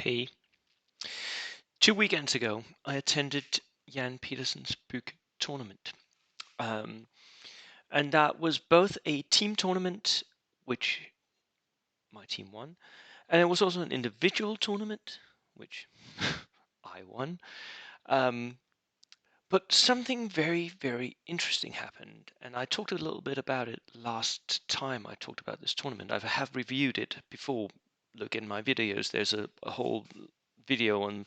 Hey, 2 weekends ago, I attended Jan Petersen's book tournament. Um, and that was both a team tournament, which my team won, and it was also an individual tournament, which I won. Um, but something very, very interesting happened, and I talked a little bit about it last time I talked about this tournament. I have reviewed it before. Look in my videos, there's a whole video on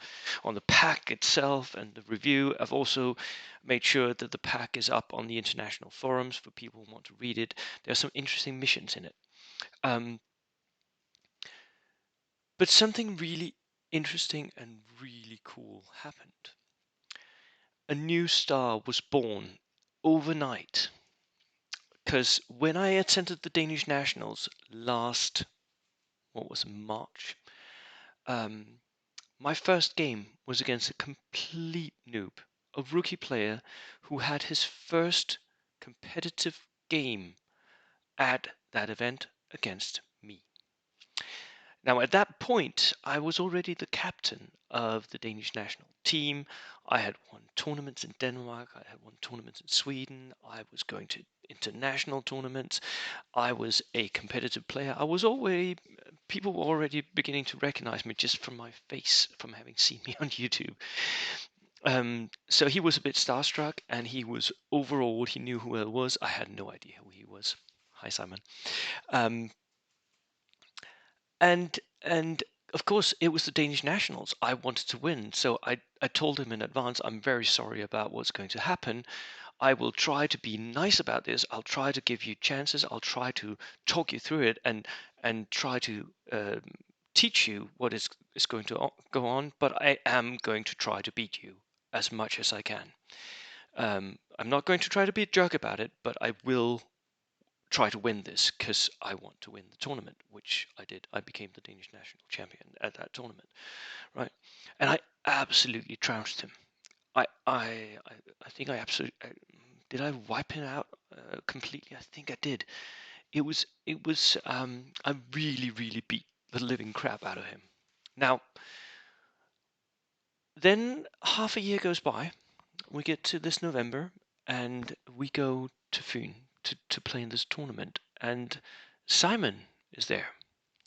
the pack itself and the review. I've also made sure that the pack is up on the international forums for people who want to read it. There are some interesting missions in it. Um, but something really interesting and really cool happened. A new star was born overnight. Because when I attended the Danish Nationals last, what was it, March, um, my first game was against a complete noob, a rookie player who had his first competitive game at that event against me. Now, at that point, I was already the captain of the Danish national team. I had won tournaments in Denmark, I had won tournaments in Sweden, I was going to international tournaments, I was a competitive player. People were already beginning to recognize me just from my face, from having seen me on YouTube. So he was a bit starstruck and he was overawed. He knew who I was. I had no idea who he was. Hi, Simon. Um, and of course it was the Danish nationals. I wanted to win, so I told him in advance, I'm very sorry about what's going to happen. I will try to be nice about this. I'll try to give you chances. I'll try to talk you through it and try to teach you what is going to go on. But I am going to try to beat you as much as I can. I'm not going to try to be a jerk about it, but I will try to win this because I want to win the tournament, which I did. I became the Danish national champion at that tournament, right? And I absolutely trounced him. I think I absolutely did. I wipe him out completely. I think I did. I really beat the living crap out of him. Now, then half a year goes by. We get to this November, and we go to Fyn to play in this tournament. And Simon is there.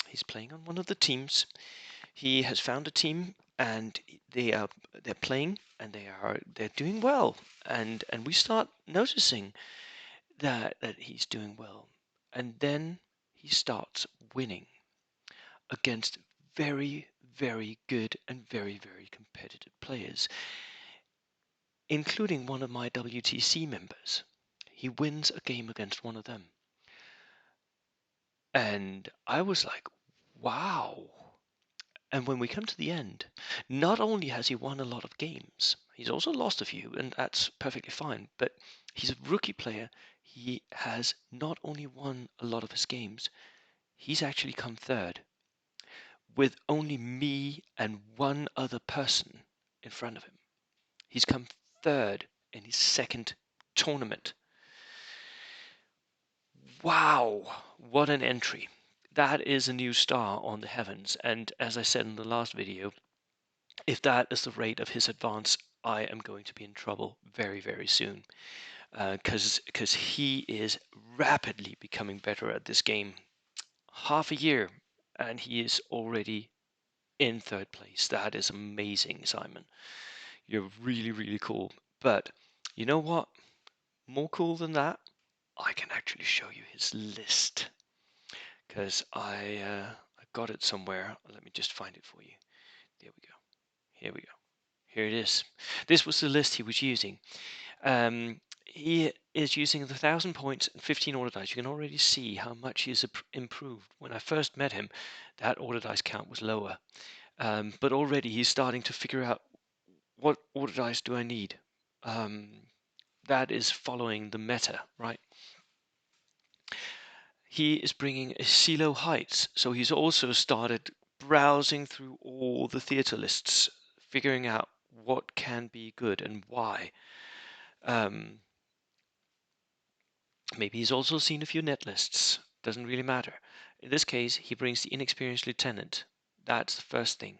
He's playing on one of the teams. He has found a team, and they're playing, and they're doing well. And we start noticing that he's doing well. And then he starts winning against very, very good and very, very competitive players, including one of my WTC members. He wins a game against one of them. And I was like, wow. And when we come to the end, not only has he won a lot of games, he's also lost a few, and that's perfectly fine. But he's a rookie player. He has not only won a lot of his games, he's actually come third with only me and one other person in front of him. He's come third in his second tournament. Wow, what an entry. That is a new star on the heavens. And as I said in the last video, if that is the rate of his advance, I am going to be in trouble very, very soon. Because he is rapidly becoming better at this game. Half a year, and he is already in third place. That is amazing, Simon. You're really, really cool. But you know what? More cool than that, I can actually show you his list. Because I got it somewhere. Let me just find it for you. There we go. Here we go. Here it is. This was the list he was using. He is using the 1,000 points and 15 order dice. You can already see how much he's improved. When I first met him, that order dice count was lower. But already he's starting to figure out, what order dice do I need? That is following the meta, right? He is bringing a Seelow Heights, so he's also started browsing through all the theater lists, figuring out what can be good and why. Maybe he's also seen a few net lists. Doesn't really matter. In this case, he brings the inexperienced lieutenant. That's the first thing.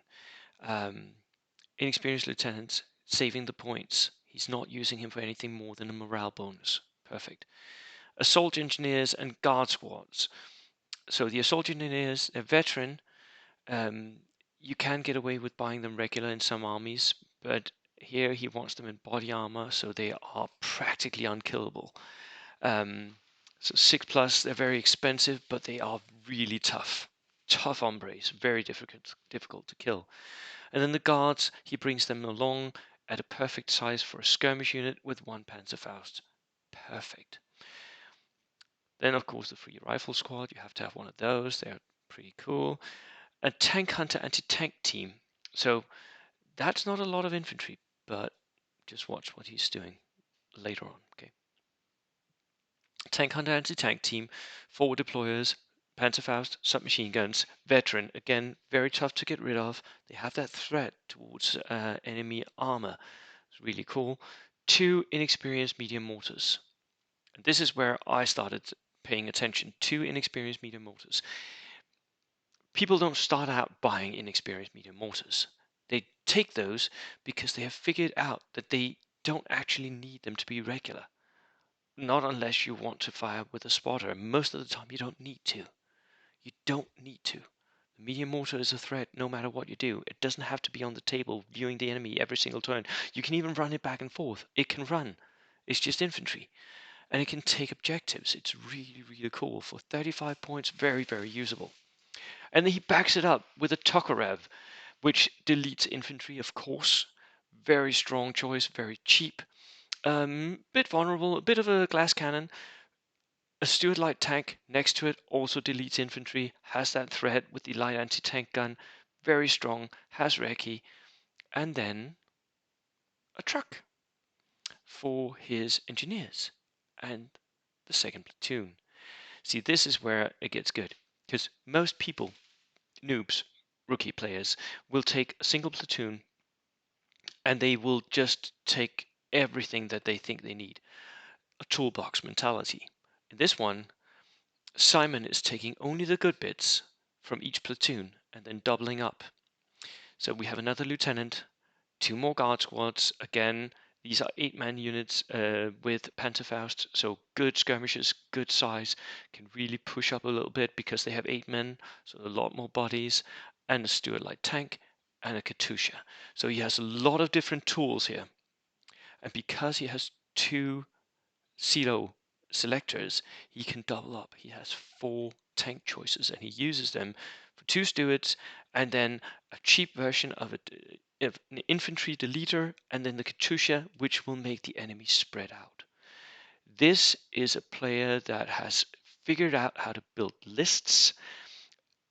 Inexperienced lieutenants, saving the points. He's not using him for anything more than a morale bonus. Perfect. Assault engineers and guard squads. So the assault engineers, they're veteran. Um, you can get away with buying them regular in some armies, but here he wants them in body armor, so they are practically unkillable. So 6+, they're very expensive, but they are really tough. Tough hombres, very difficult to kill. And then the guards, he brings them along at a perfect size for a skirmish unit with 1 Panzerfaust. Perfect. Then, of course, the free rifle squad, you have to have one of those. They're pretty cool. A tank hunter anti-tank team. So that's not a lot of infantry, but just watch what he's doing later on. Okay. Tank hunter anti-tank team, forward deployers, Panzerfaust, submachine guns, veteran. Again, very tough to get rid of. They have that threat towards enemy armor. It's really cool. 2 inexperienced medium mortars. And this is where I started paying attention. 2 inexperienced medium mortars. People don't start out buying inexperienced medium mortars. They take those because they have figured out that they don't actually need them to be regular. Not unless you want to fire with a spotter. Most of the time you don't need to. You don't need to. The medium mortar is a threat no matter what you do. It doesn't have to be on the table viewing the enemy every single turn. You can even run it back and forth. It can run. It's just infantry. And it can take objectives. It's really, really cool. For 35 points, very, very usable. And then he backs it up with a Tokarev, which deletes infantry, of course. Very strong choice, very cheap. Bit vulnerable, a bit of a glass cannon. A Stuart light tank next to it also deletes infantry, has that threat with the light anti-tank gun. Very strong, has recce. And then a truck for his engineers and the 2nd platoon. See, this is where it gets good. Because most people, noobs, rookie players, will take a single platoon and they will just take everything that they think they need. A toolbox mentality. In this one, Simon is taking only the good bits from each platoon and then doubling up. So we have another lieutenant, 2 more guard squads. Again, these are 8-man units with Panzerfaust, so good skirmishers, good size, can really push up a little bit because they have 8 men, so a lot more bodies, and a Stuart light tank and a Katusha. So he has a lot of different tools here. And because he has 2 Seelow selectors, he can double up. He has 4 tank choices and he uses them for 2 Stuarts and then a cheap version of an infantry deleter and then the Katusha, which will make the enemy spread out. This is a player that has figured out how to build lists,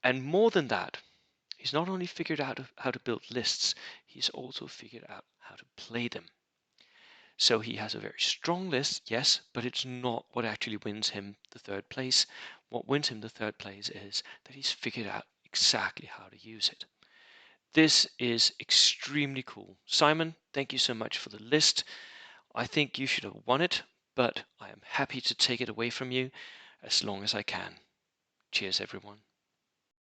and more than that, he's not only figured out how to build lists, he's also figured out how to play them. So he has a very strong list, yes, but it's not what actually wins him the 3rd place. What wins him the 3rd place is that he's figured out exactly how to use it. This is extremely cool. Simon, thank you so much for the list. I think you should have won it, but I am happy to take it away from you as long as I can. Cheers, everyone.